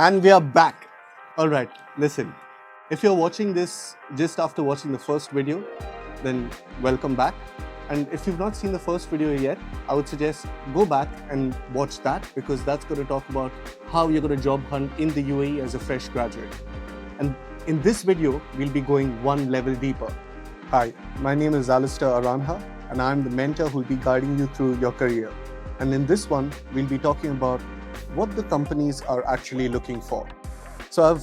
And we are back. All right, listen. If you're watching this just after watching the first video, then welcome back. And if you've not seen the first video yet, I would suggest go back and watch that, because that's going to talk about how you're going to job hunt in the UAE as a fresh graduate. And in this video, we'll be going one level deeper. Hi, my name is Alistair Aranha, and I'm the mentor who'll be guiding you through your career. And in this one, we'll be talking about what the companies are actually looking for. So I've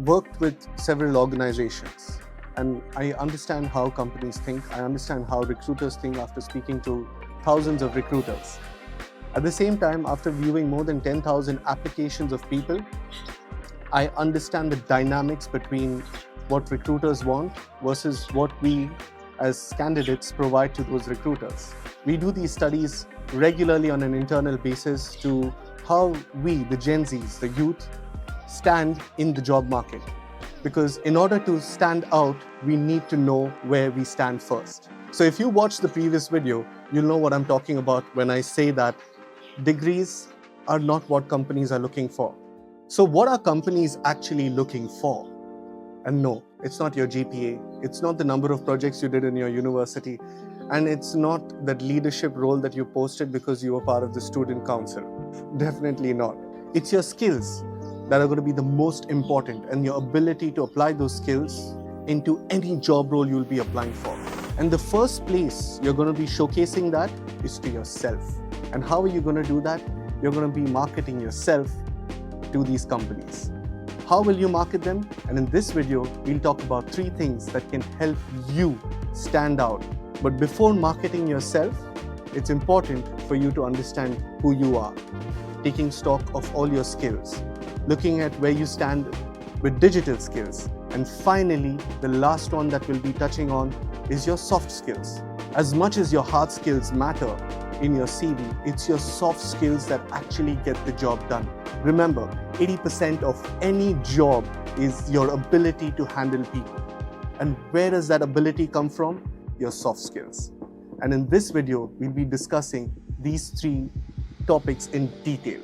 worked with several organizations, and I understand how companies think. I understand how recruiters think after speaking to thousands of recruiters. At the same time, after viewing more than 10,000 applications of people, I understand the dynamics between what recruiters want versus what we as candidates provide to those recruiters. We do these studies regularly on an internal basis to how we, the Gen Zs, the youth, stand in the job market. Because in order to stand out, we need to know where we stand first. So if you watched the previous video, you'll know what I'm talking about when I say that degrees are not what companies are looking for. So what are companies actually looking for? And no, it's not your GPA, it's not the number of projects you did in your university, and it's not that leadership role that you posted because you were part of the student council. Definitely not. It's your skills that are going to be the most important, and your ability to apply those skills into any job role you'll be applying for. And the first place you're going to be showcasing that is to yourself. And how are you going to do that? You're going to be marketing yourself to these companies. How will you market them? And in this video, we'll talk about 3 things that can help you stand out. But before marketing yourself, it's important for you to understand who you are, taking stock of all your skills, looking at where you stand with digital skills. And finally, the last one that we'll be touching on is your soft skills. As much as your hard skills matter in your CV, it's your soft skills that actually get the job done. Remember, 80% of any job is your ability to handle people. And where does that ability come from? Your soft skills. And in this video, we'll be discussing these 3 topics in detail.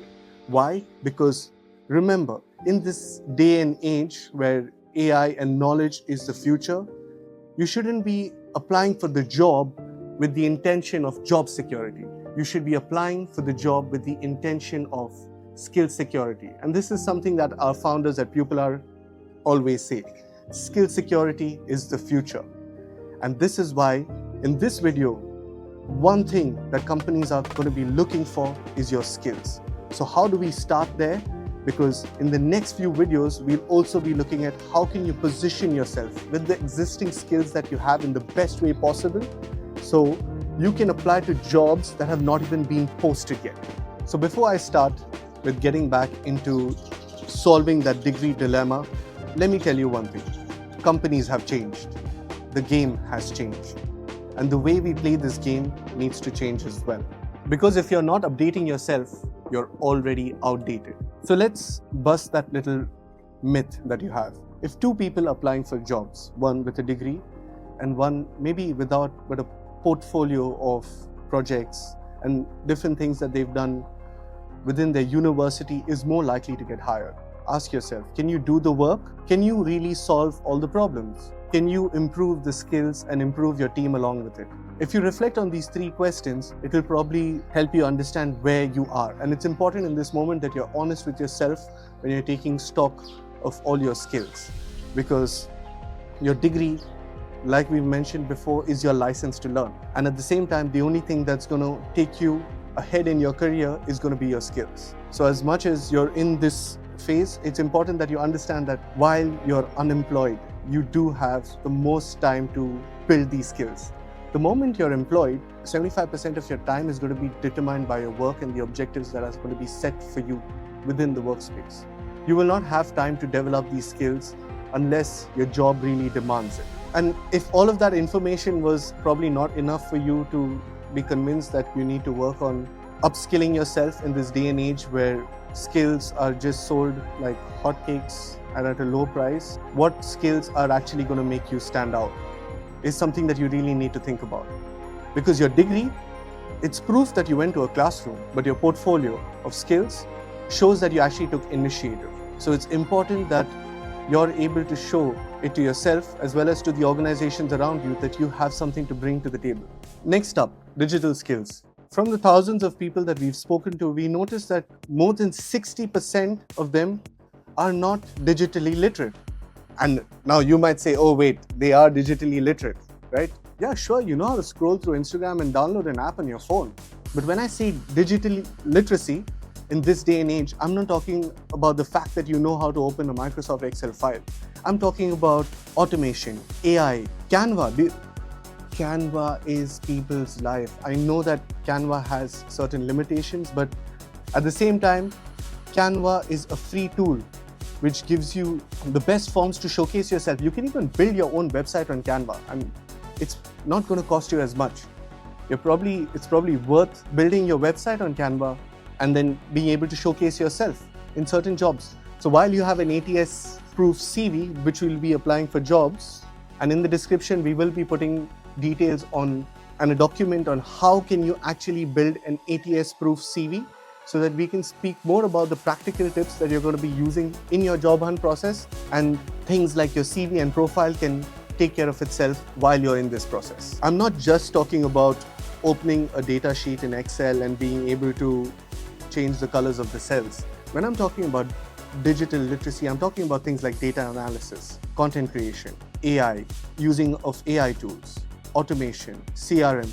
Why? Because remember, in this day and age where AI and knowledge is the future, you shouldn't be applying for the job with the intention of job security. You should be applying for the job with the intention of skill security. And this is something that our founders at Pupilar always say. Skill security is the future. And this is why in this video, one thing that companies are going to be looking for is your skills. So how do we start there? Because in the next few videos, we'll also be looking at how can you position yourself with the existing skills that you have in the best way possible, so you can apply to jobs that have not even been posted yet. So before I start with getting back into solving that degree dilemma, let me tell you one thing. Companies have changed. The game has changed. And the way we play this game needs to change as well. Because if you're not updating yourself, you're already outdated. So let's bust that little myth that you have. If 2 people applying for jobs, one with a degree and one maybe without, but a portfolio of projects and different things that they've done within their university is more likely to get hired. Ask yourself, can you do the work? Can you really solve all the problems? Can you improve the skills and improve your team along with it? If you reflect on these 3 questions, it will probably help you understand where you are. And it's important in this moment that you're honest with yourself when you're taking stock of all your skills. Because your degree, like we mentioned before, is your license to learn. And at the same time, the only thing that's going to take you ahead in your career is going to be your skills. So as much as you're in this phase, it's important that you understand that while you're unemployed, you do have the most time to build these skills. The moment you're employed, 75% of your time is going to be determined by your work and the objectives that are going to be set for you within the workspace. You will not have time to develop these skills unless your job really demands it. And if all of that information was probably not enough for you to be convinced that you need to work on upskilling yourself in this day and age where skills are just sold like hotcakes and at a low price, what skills are actually going to make you stand out is something that you really need to think about. Because your degree, it's proof that you went to a classroom, but your portfolio of skills shows that you actually took initiative. So it's important that you're able to show it to yourself as well as to the organizations around you that you have something to bring to the table. Next up, digital skills. From the thousands of people that we've spoken to, we noticed that more than 60% of them are not digitally literate. And now you might say, oh wait, they are digitally literate, right? Yeah, sure, you know how to scroll through Instagram and download an app on your phone. But when I say digital literacy, in this day and age, I'm not talking about the fact that you know how to open a Microsoft Excel file. I'm talking about automation, AI, Canva. Canva is people's life. I know that Canva has certain limitations, but at the same time, Canva is a free tool which gives you the best forms to showcase yourself. You can even build your own website on Canva. I mean, it's not going to cost you as much. It's probably worth building your website on Canva and then being able to showcase yourself in certain jobs. So while you have an ATS-proof CV, which we'll be applying for jobs, and in the description, we will be putting details on and a document on how can you actually build an ATS-proof CV so that we can speak more about the practical tips that you're going to be using in your job hunt process, and things like your CV and profile can take care of itself while you're in this process. I'm not just talking about opening a data sheet in Excel and being able to change the colors of the cells. When I'm talking about digital literacy, I'm talking about things like data analysis, content creation, AI, using of AI tools, automation, CRM,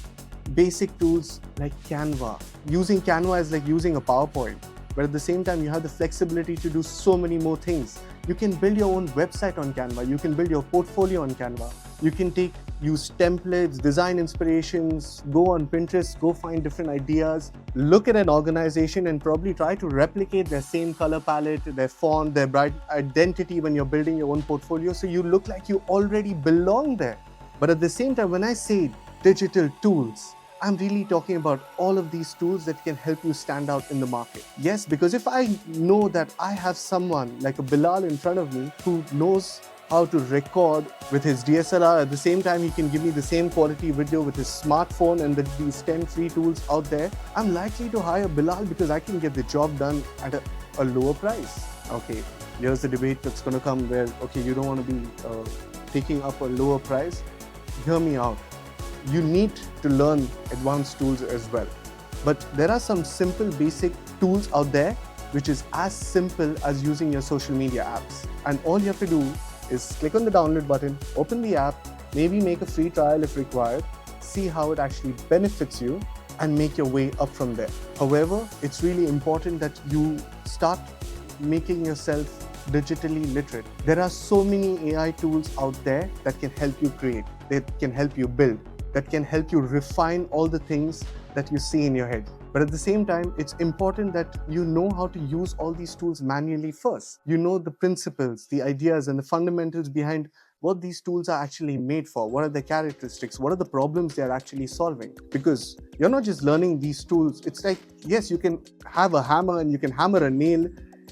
basic tools like Canva. Using Canva is like using a PowerPoint, but at the same time, you have the flexibility to do so many more things. You can build your own website on Canva. You can build your portfolio on Canva. You can use templates, design inspirations, go on Pinterest, go find different ideas, look at an organization and probably try to replicate their same color palette, their font, their bright identity when you're building your own portfolio, so you look like you already belong there. But at the same time, when I say digital tools, I'm really talking about all of these tools that can help you stand out in the market. Yes, because if I know that I have someone like a Bilal in front of me who knows how to record with his DSLR, at the same time he can give me the same quality video with his smartphone, and with these 10 free tools out there, I'm likely to hire Bilal because I can get the job done at a lower price. Okay, here's the debate that's going to come where, okay, you don't want to be taking up a lower price. Hear me out. You need to learn advanced tools as well. But there are some simple basic tools out there which is as simple as using your social media apps. And all you have to do is click on the download button, open the app, maybe make a free trial if required, see how it actually benefits you, and make your way up from there. However, it's really important that you start making yourself digitally literate. There are so many AI tools out there that can help you create, that can help you build, that can help you refine all the things that you see in your head. But at the same time, it's important that you know how to use all these tools manually first. You know the principles, the ideas, and the fundamentals behind what these tools are actually made for. What are their characteristics? What are the problems they're actually solving? Because you're not just learning these tools. It's like, yes, you can have a hammer and you can hammer a nail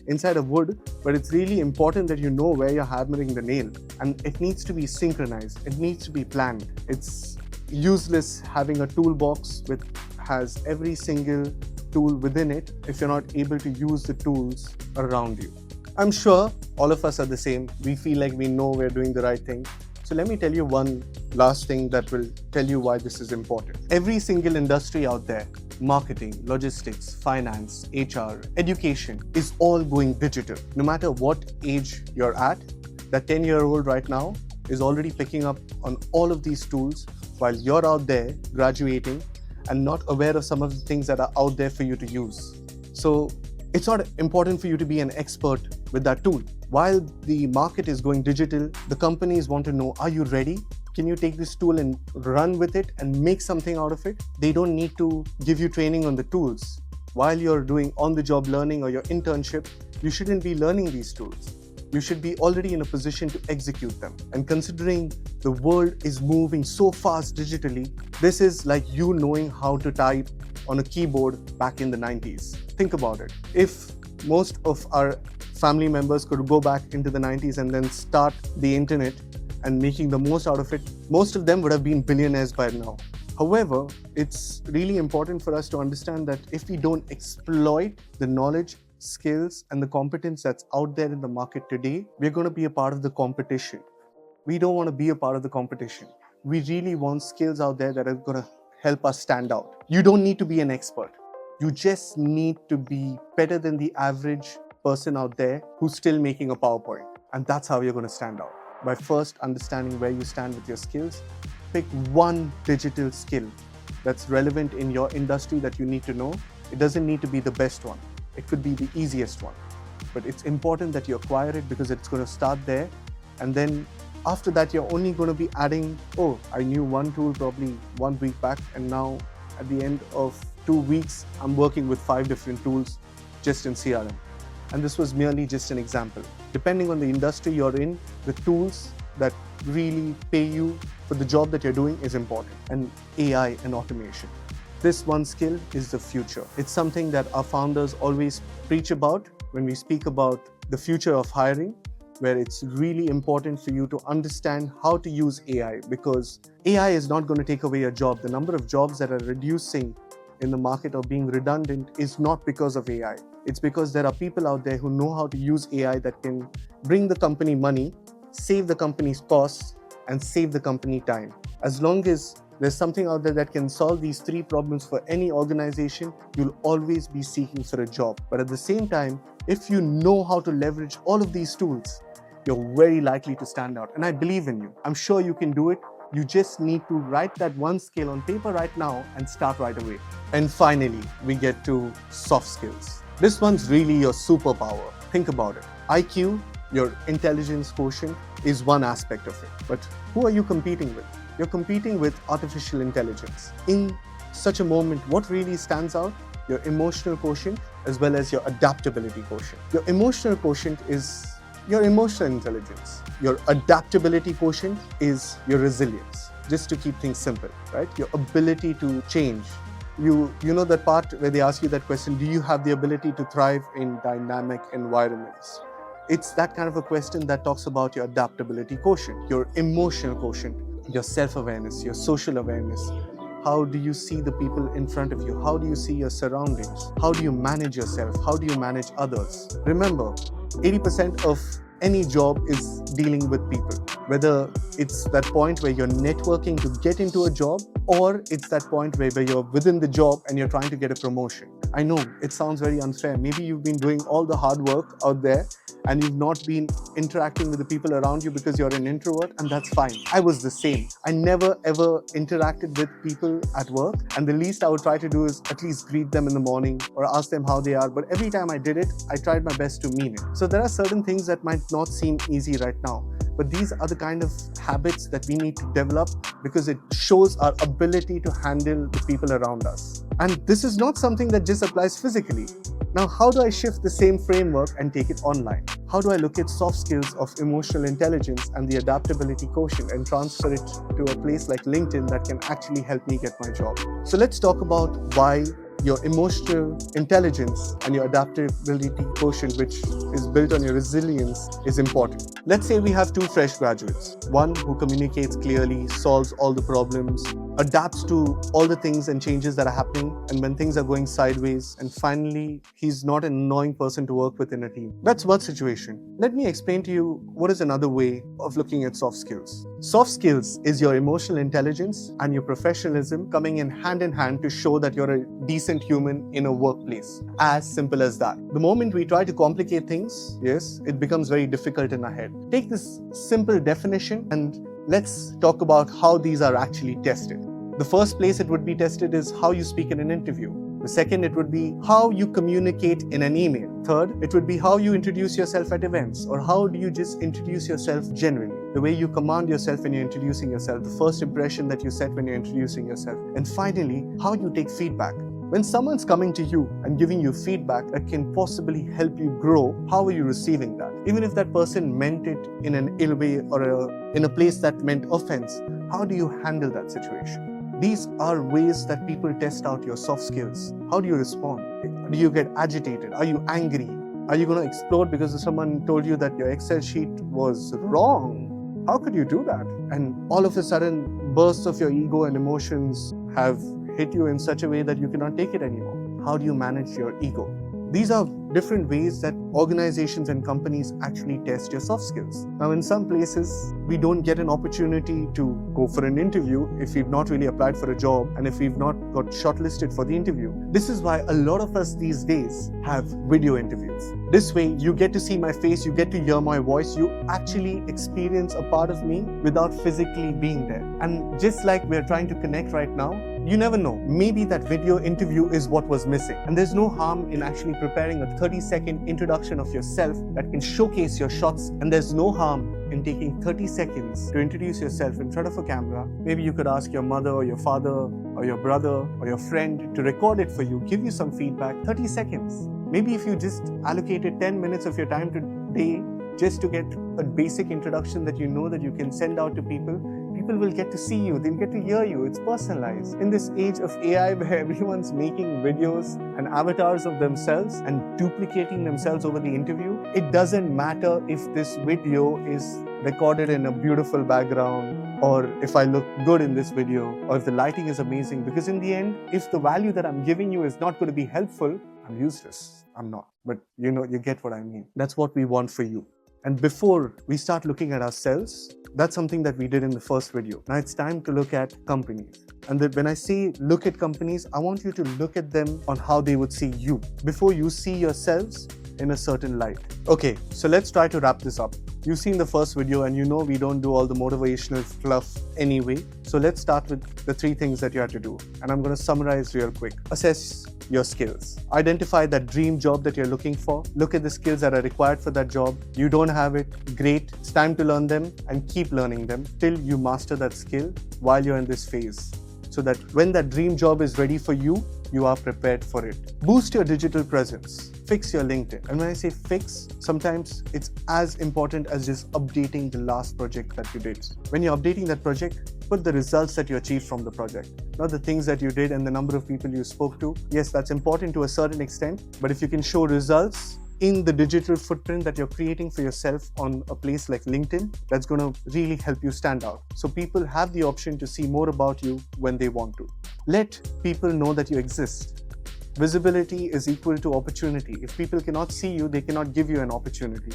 inside of wood, but it's really important that you know where you're hammering the nail. And it needs to be synchronized. It needs to be planned. It's useless having a toolbox which has every single tool within it if you're not able to use the tools around you. I'm sure all of us are the same. We feel like we know we're doing the right thing. So let me tell you one last thing that will tell you why this is important. Every single industry out there, marketing, logistics, finance, HR, education, is all going digital. No matter what age you're at, that 10-year-old right now is already picking up on all of these tools while you're out there graduating and not aware of some of the things that are out there for you to use. So it's not important for you to be an expert with that tool. While the market is going digital, the companies want to know, are you ready? Can you take this tool and run with it and make something out of it? They don't need to give you training on the tools. While you're doing on-the-job learning or your internship, you shouldn't be learning these tools. You should be already in a position to execute them. And considering the world is moving so fast digitally, this is like you knowing how to type on a keyboard back in the 90s. Think about it. If most of our family members could go back into the 90s and then start the internet and making the most out of it, most of them would have been billionaires by now. However, it's really important for us to understand that if we don't exploit the knowledge, skills and the competence that's out there in the market today, we're going to be a part of the competition. We don't want to be a part of the competition. We really want skills out there that are going to help us stand out. You don't need to be an expert. You just need to be better than the average person out there who's still making a PowerPoint. And that's how you're going to stand out. By first understanding where you stand with your skills, pick one digital skill that's relevant in your industry that you need to know. It doesn't need to be the best one. It could be the easiest one. But it's important that you acquire it because it's going to start there. And then after that, you're only going to be adding, oh, I knew one tool probably 1 week back, and now at the end of 2 weeks, I'm working with 5 different tools just in CRM. And this was merely just an example. Depending on the industry you're in, the tools that really pay you for the job that you're doing is important. And AI and automation. This one skill is the future. It's something that our founders always preach about when we speak about the future of hiring, where it's really important for you to understand how to use AI, because AI is not going to take away your job. The number of jobs that are reducing in the market or being redundant is not because of AI. It's because there are people out there who know how to use AI that can bring the company money, save the company's costs, and save the company time. As long as there's something out there that can solve these 3 problems for any organization, you'll always be seeking for a job. But at the same time, if you know how to leverage all of these tools, you're very likely to stand out. And I believe in you. I'm sure you can do it. You just need to write that one skill on paper right now and start right away. And finally, we get to soft skills. This one's really your superpower. Think about it. IQ, your intelligence quotient, is one aspect of it. But who are you competing with? You're competing with artificial intelligence. In such a moment, what really stands out? Your emotional quotient as well as your adaptability quotient. Your emotional quotient is your emotional intelligence. Your adaptability quotient is your resilience. Just to keep things simple, right? Your ability to change. You know that part where they ask you that question, do you have the ability to thrive in dynamic environments? It's that kind of a question that talks about your adaptability quotient, your emotional quotient, your self-awareness, your social awareness. How do you see the people in front of you? How do you see your surroundings? How do you manage yourself? How do you manage others? Remember, 80% of any job is dealing with people. Whether it's that point where you're networking to get into a job, or it's that point where you're within the job and you're trying to get a promotion. I know it sounds very unfair. Maybe you've been doing all the hard work out there and you've not been interacting with the people around you because you're an introvert, and that's fine. I was the same. I never ever interacted with people at work, and the least I would try to do is at least greet them in the morning or ask them how they are. But every time I did it, I tried my best to mean it. So there are certain things that might not seem easy right now, but these are the kind of habits that we need to develop because it shows our ability to handle the people around us. And this is not something that just applies physically. Now, how do I shift the same framework and take it online? How do I look at soft skills of emotional intelligence and the adaptability quotient and transfer it to a place like LinkedIn that can actually help me get my job? So let's talk about why your emotional intelligence and your adaptability quotient, which is built on your resilience, is important. Let's say we have 2 fresh graduates. One who communicates clearly, solves all the problems, adapts to all the things and changes that are happening, and when things are going sideways, and finally, he's not an annoying person to work with in a team. That's one situation. Let me explain to you what is another way of looking at soft skills. Soft skills is your emotional intelligence and your professionalism coming in hand to show that you're a decent human in a workplace. As simple as that. The moment we try to complicate things, yes, it becomes very difficult in our head. Take this simple definition and let's talk about how these are actually tested. The first place it would be tested is how you speak in an interview. The second, it would be how you communicate in an email. Third, it would be how you introduce yourself at events, or how do you just introduce yourself genuinely. The way you command yourself when you're introducing yourself, the first impression that you set when you're introducing yourself. And finally, how you take feedback. When someone's coming to you and giving you feedback that can possibly help you grow, how are you receiving that? Even if that person meant it in an ill way or in a place that meant offense, how do you handle that situation? These are ways that people test out your soft skills. How do you respond? Do you get agitated? Are you angry? Are you going to explode because someone told you that your Excel sheet was wrong? How could you do that? And all of a sudden, bursts of your ego and emotions have hit you in such a way that you cannot take it anymore. How do you manage your ego? These are different ways that organizations and companies actually test your soft skills. Now, in some places, we don't get an opportunity to go for an interview if we've not really applied for a job and if we've not got shortlisted for the interview. This is why a lot of us these days have video interviews. This way, you get to see my face, you get to hear my voice, you actually experience a part of me without physically being there. And just like we're trying to connect right now, you never know, maybe that video interview is what was missing. And there's no harm in actually preparing a 30-second introduction of yourself that can showcase your shots. And there's no harm in taking 30 seconds to introduce yourself in front of a camera. Maybe you could ask your mother or your father or your brother or your friend to record it for you, give you some feedback, 30 seconds. Maybe if you just allocated 10 minutes of your time today just to get a basic introduction that you know that you can send out to people, people will get to see you, they'll get to hear you, it's personalized. In this age of AI where everyone's making videos and avatars of themselves and duplicating themselves over the interview, it doesn't matter if this video is recorded in a beautiful background or if I look good in this video or if the lighting is amazing, because in the end, if the value that I'm giving you is not going to be helpful, I'm useless. I'm not. But you get what I mean. That's what we want for you. And before we start looking at ourselves, that's something that we did in the first video. Now it's time to look at companies. And when I say look at companies, I want you to look at them on how they would see you before you see yourselves in a certain light. Okay, so let's try to wrap this up. You've seen the first video and you know we don't do all the motivational fluff anyway. So let's start with the 3 things that you have to do. And I'm going to summarize real quick. Assess your skills. Identify that dream job that you're looking for. Look at the skills that are required for that job. You don't have it, great. It's time to learn them and keep learning them till you master that skill while you're in this phase, so that when that dream job is ready for you, you are prepared for it. Boost your digital presence. Fix your LinkedIn. And when I say fix, sometimes it's as important as just updating the last project that you did. When you're updating that project, put the results that you achieved from the project, not the things that you did and the number of people you spoke to. Yes, that's important to a certain extent, but if you can show results in the digital footprint that you're creating for yourself on a place like LinkedIn, that's going to really help you stand out. So people have the option to see more about you when they want to. Let people know that you exist. Visibility is equal to opportunity. If people cannot see you, they cannot give you an opportunity.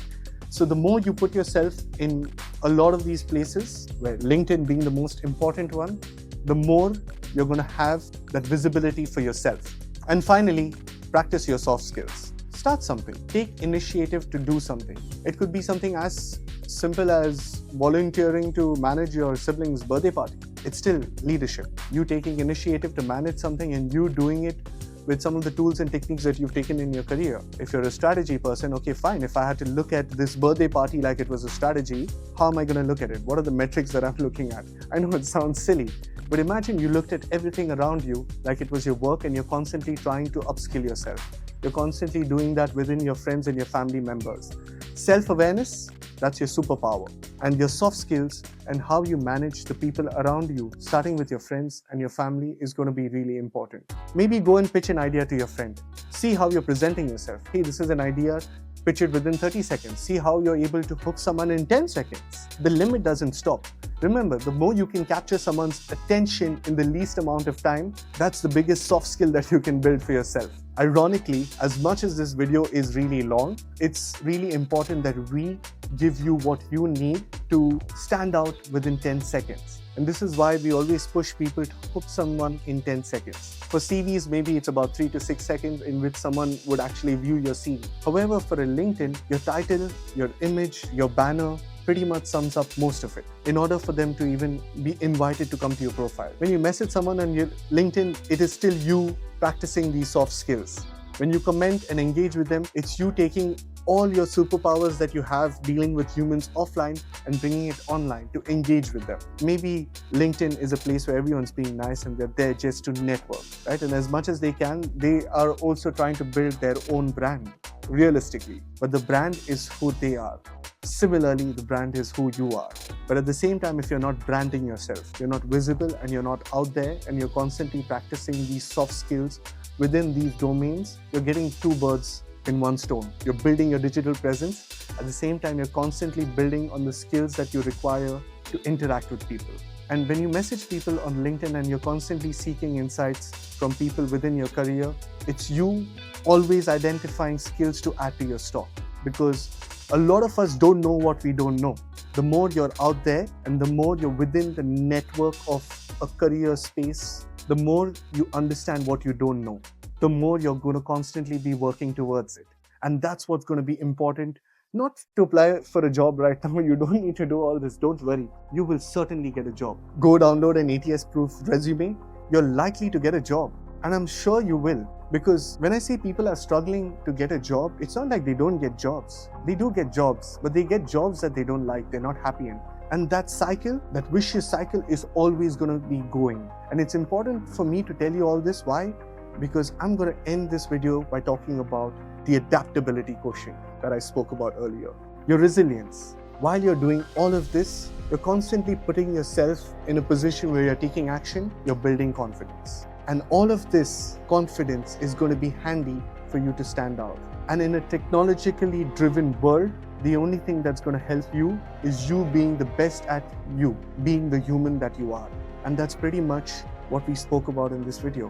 So the more you put yourself in a lot of these places, where LinkedIn being the most important one, the more you're going to have that visibility for yourself. And finally, practice your soft skills. Start something. Take initiative to do something. It could be something as simple as volunteering to manage your sibling's birthday party. It's still leadership. You taking initiative to manage something and you doing it with some of the tools and techniques that you've taken in your career. If you're a strategy person, okay, fine. If I had to look at this birthday party like it was a strategy, how am I going to look at it? What are the metrics that I'm looking at? I know it sounds silly, but imagine you looked at everything around you like it was your work and you're constantly trying to upskill yourself. You're constantly doing that within your friends and your family members. Self-awareness, that's your superpower. And your soft skills and how you manage the people around you, starting with your friends and your family, is going to be really important. Maybe go and pitch an idea to your friend. See how you're presenting yourself. Hey, this is an idea. Pitch it within 30 seconds. See how you're able to hook someone in 10 seconds. The limit doesn't stop. Remember, the more you can capture someone's attention in the least amount of time, that's the biggest soft skill that you can build for yourself. Ironically, as much as this video is really long, it's really important that we give you what you need to stand out within 10 seconds. And this is why we always push people to hook someone in 10 seconds. For CVs, maybe it's about 3 to 6 seconds in which someone would actually view your CV. However, for a LinkedIn, your title, your image, your banner pretty much sums up most of it in order for them to even be invited to come to your profile. When you message someone on your LinkedIn, it is still you practicing these soft skills. When you comment and engage with them, it's you taking all your superpowers that you have dealing with humans offline and bringing it online to engage with them. Maybe LinkedIn is a place where everyone's being nice and they're there just to network, right? And as much as they can, they are also trying to build their own brand, realistically. But the brand is who they are. Similarly, the brand is who you are. But at the same time, if you're not branding yourself, you're not visible and you're not out there and you're constantly practicing these soft skills within these domains, you're getting 2 birds in 1 stone. You're building your digital presence. At the same time, you're constantly building on the skills that you require to interact with people. And when you message people on LinkedIn and you're constantly seeking insights from people within your career, it's you always identifying skills to add to your stock. Because a lot of us don't know what we don't know. The more you're out there and the more you're within the network of a career space, the more you understand what you don't know, the more you're going to constantly be working towards it. And that's what's going to be important. Not to apply for a job right now. You don't need to do all this. Don't worry. You will certainly get a job. Go download an ATS-proof resume. You're likely to get a job. And I'm sure you will. Because when I say people are struggling to get a job, it's not like they don't get jobs. They do get jobs, but they get jobs that they don't like, they're not happy in. And that cycle, that vicious cycle, is always going to be going. And it's important for me to tell you all this. Why? Because I'm going to end this video by talking about the adaptability quotient that I spoke about earlier. Your resilience. While you're doing all of this, you're constantly putting yourself in a position where you're taking action, you're building confidence. And all of this confidence is going to be handy for you to stand out. And in a technologically driven world, the only thing that's going to help you is you being the best at you, being the human that you are. And that's pretty much what we spoke about in this video.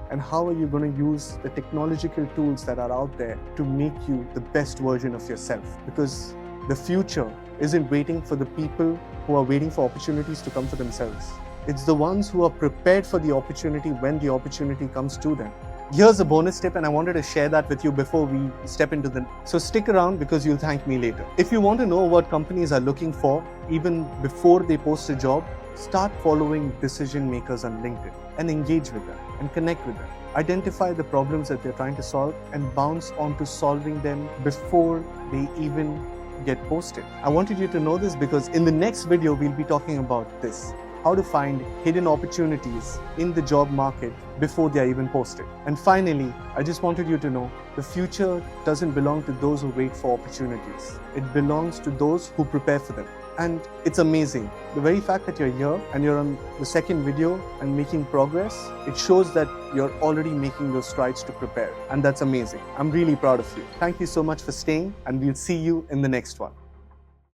And how are you going to use the technological tools that are out there to make you the best version of yourself? Because the future isn't waiting for the people who are waiting for opportunities to come for themselves. It's the ones who are prepared for the opportunity when the opportunity comes to them. Here's a bonus tip, and I wanted to share that with you before we step into the... So stick around because you'll thank me later. If you want to know what companies are looking for, even before they post a job, start following decision makers on LinkedIn and engage with them and connect with them. Identify the problems that they're trying to solve and bounce onto solving them before they even get posted. I wanted you to know this because in the next video, we'll be talking about this. How to find hidden opportunities in the job market before they are even posted. And finally, I just wanted you to know the future doesn't belong to those who wait for opportunities. It belongs to those who prepare for them. And it's amazing. The very fact that you're here and you're on the second video and making progress, it shows that you're already making those strides to prepare. And that's amazing. I'm really proud of you. Thank you so much for staying, and we'll see you in the next one.